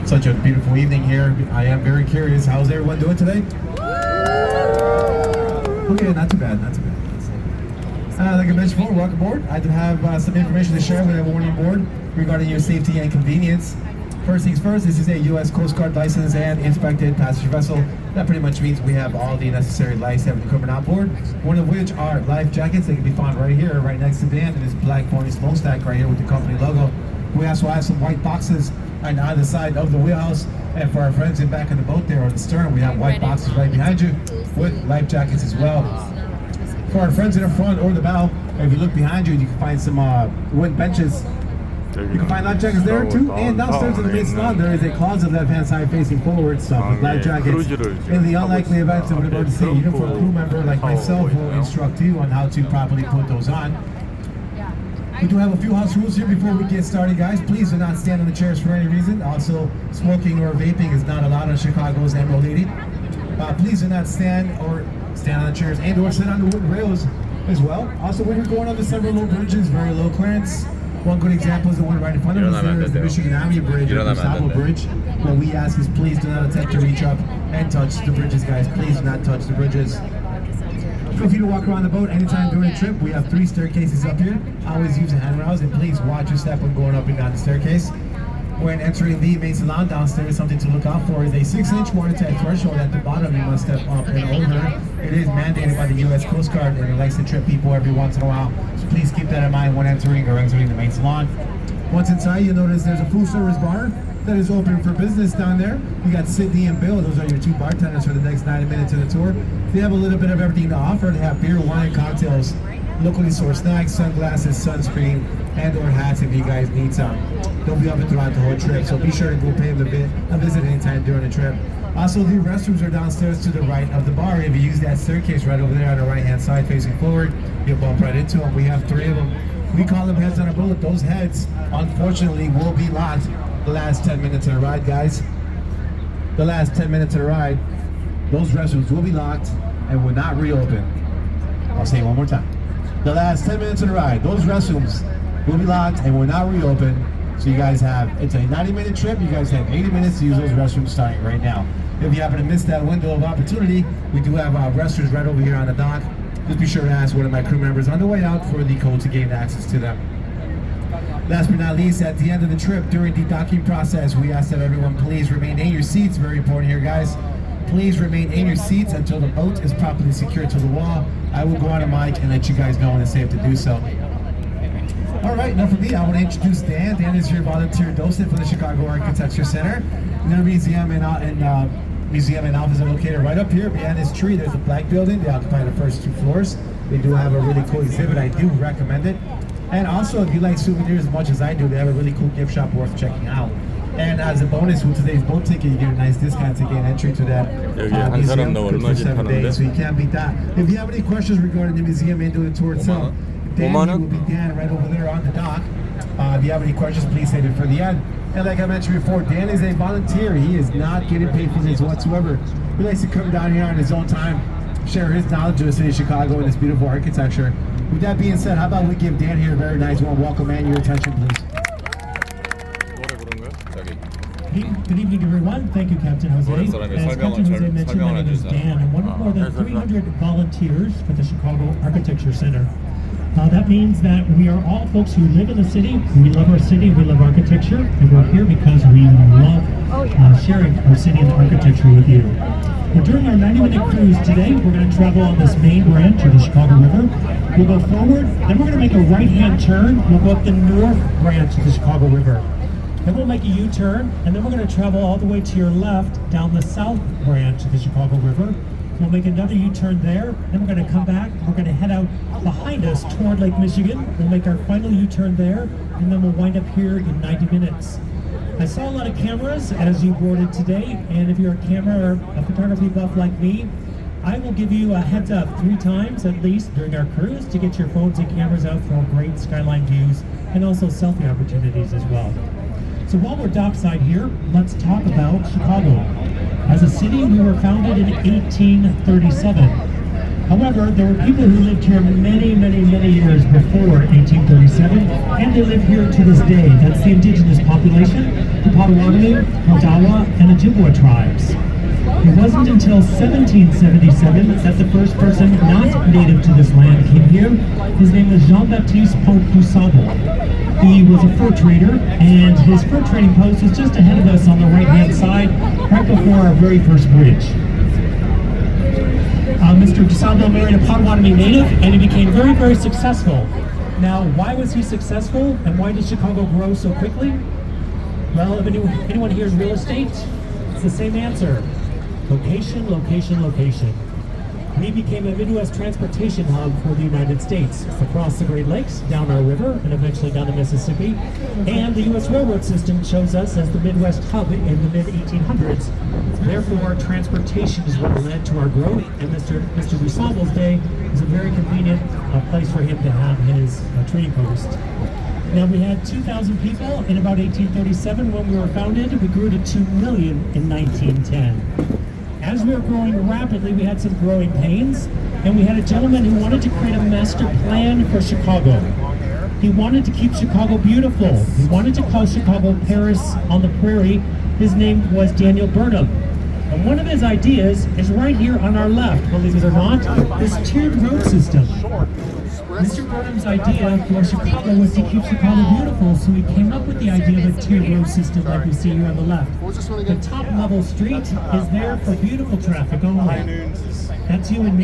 such a beautiful evening here. I am very curious. How's everyone doing today? Okay, not too bad, not too bad. Like I mentioned before, welcome aboard. I do have some information to share with everyone on board regarding your safety and convenience. First things first, this is a U.S. Coast Guard licensed and inspected passenger vessel. That pretty much means we have all the necessary life-saving equipment on board, one of which are life jackets. They can be found right here, right next to Dan, and this black pony smokestack right here with the company logo. We also have some white boxes on either side of the wheelhouse, and for our friends in back of the boat there on the stern, we have white boxes right behind you with life jackets as well. For our friends in the front or the bow, if you look behind you, you can find some wooden benches. You can find life jackets there too, and downstairs in the main salon there is a closet left-hand side facing forward stuff with life jackets. In the unlikely event of an emergency, a uniformed crew member like myself will instruct you on how to properly put those on. We do have a few house rules here before we get started, guys. Please do not stand on the chairs for any reason. Also, smoking or vaping is not allowed on Chicago's Emerald Lady. Please do not stand on the chairs and or sit on the wooden rails as well. Also, when you're going on the several low bridges, very low clearance. One good example is the one right in front of us. There is the Michigan Avenue Bridge, or the Gustavo Bridge. What we ask is please do not attempt to reach up and touch the bridges, guys. Please do not touch the bridges. Feel free to walk around the boat anytime during the trip. We have 3 staircases up here. Always use the handrails, and please watch your step when going up and down the staircase. When entering the main salon downstairs, something to look out for is a 6-inch watertight threshold at the bottom. You must step up and over. It is mandated by the U.S. Coast Guard, and it likes to trip people every once in a while. So please keep that in mind when entering or exiting the main salon. Once inside, you'll notice there's a full-service bar that is open for business down there. You got Sydney and Bill. Those are your 2 bartenders for the next 90 minutes of the tour. They have a little bit of everything to offer. They have beer, wine, cocktails, locally sourced snacks, sunglasses, sunscreen, and or hats if you guys need some. They'll be open throughout the whole trip, so be sure to go pay them a visit anytime during the trip. Also, the restrooms are downstairs to the right of the bar. If you use that staircase right over there on the right-hand side facing forward, you'll bump right into them. We have 3 of them. We call them heads on a bullet. Those heads, unfortunately, will be locked the last 10 minutes of the ride, guys. The last 10 minutes of the ride, those restrooms will be locked and will not reopen. I'll say it one more time. The last 10 minutes of the ride, those restrooms will be locked and will not reopen. So you guys have, it's a 90-minute trip. You guys have 80 minutes to use those restrooms starting right now. If you happen to miss that window of opportunity, we do have restrooms right over here on the dock. Just be sure to ask one of my crew members on the way out for the code to gain access to them. Last but not least, at the end of the trip, during the docking process, we ask that everyone please remain in your seats. Very important here, guys. Please remain in your seats until the boat is properly secured to the wall. I will go on a mic and let you guys know when it's safe to do so. All right, enough of me. I want to introduce Dan. Dan is your volunteer docent for the Chicago Architecture Center. Their museum and office are located right up here behind this tree. There's a black building. They occupy the first 2 floors. They do have a really cool exhibit. I do recommend it. And also, if you like souvenirs as much as I do, they have a really cool gift shop worth checking out. And as a bonus, with today's boat ticket, you get a nice discount to gain entry to that museum for 7 days. So you can't beat that. If you have any questions regarding the museum and doing the tour itself, Dan will be Dan right over there on the dock. If you have any questions, please save it for the end. And like I mentioned before, Dan is a volunteer. He is not getting paid for this whatsoever. He likes to come down here on his own time, share his knowledge of the city of Chicago and its beautiful architecture. With that being said, how about we give Dan here a very nice warm welcome and your attention, please. Good evening, everyone. Thank you, Captain Jose. As Captain Jose mentioned, my name is Dan. I'm one of more than 300 volunteers for the Chicago Architecture Center. That means that we are all folks who live in the city. We love our city, we love architecture, and we're here because we love sharing our city and architecture with you. Well, during our 90-minute cruise today, we're going to travel on this main branch of the Chicago River. We'll go forward, then we're going to make a right-hand turn. We'll go up the north branch of the Chicago River. Then we'll make a U-turn, and then we're going to travel all the way to your left down the south branch of the Chicago River. We'll make another U-turn there, then we're going to come back. We're going to head out behind us toward Lake Michigan. We'll make our final U-turn there, and then we'll wind up here in 90 minutes. I saw a lot of cameras as you boarded today, and if you're a camera or a photography buff like me, I will give you a heads up 3 times at least during our cruise to get your phones and cameras out for great skyline views and also selfie opportunities as well. So while we're dockside here, let's talk about Chicago. As a city, we were founded in 1837. However, there were people who lived here many years before 1837, and they live here to this day. That's the indigenous population, the Potawatomi, Modawi, and Ojibwa tribes. It wasn't until 1777 that the first person not native to this land came here. His name was Jean-Baptiste Pont du Sable. He was a fur trader, and his fur trading post was just ahead of us on the right-hand side, right before our very first bridge. Mr. DuSable married a Potawatomi native, and he became very, very successful. Now, why was he successful, and why did Chicago grow so quickly? Well, if anyone here in real estate, it's the same answer. Location, location, location. We became a Midwest transportation hub for the United States, across the Great Lakes, down our river, and eventually down the Mississippi. And the U.S. railroad system chose us as the Midwest hub in the mid-1800s. Therefore, transportation is what led to our growth, and Mr. DuSable's day was a very convenient place for him to have his trading post. Now, we had 2,000 people in about 1837 when we were founded. We grew to 2 million in 1910. As we were growing rapidly, we had some growing pains, and we had a gentleman who wanted to create a master plan for Chicago. He wanted to keep Chicago beautiful. He wanted to call Chicago Paris on the Prairie. His name was Daniel Burnham. And one of his ideas is right here on our left, believe it or not, this tiered road system. Mr. Burnham's idea for Chicago was to keep Chicago beautiful, so he came up with the idea of a tiered road system like we see here on the left. The top level street is there for beautiful traffic only. That's you and me.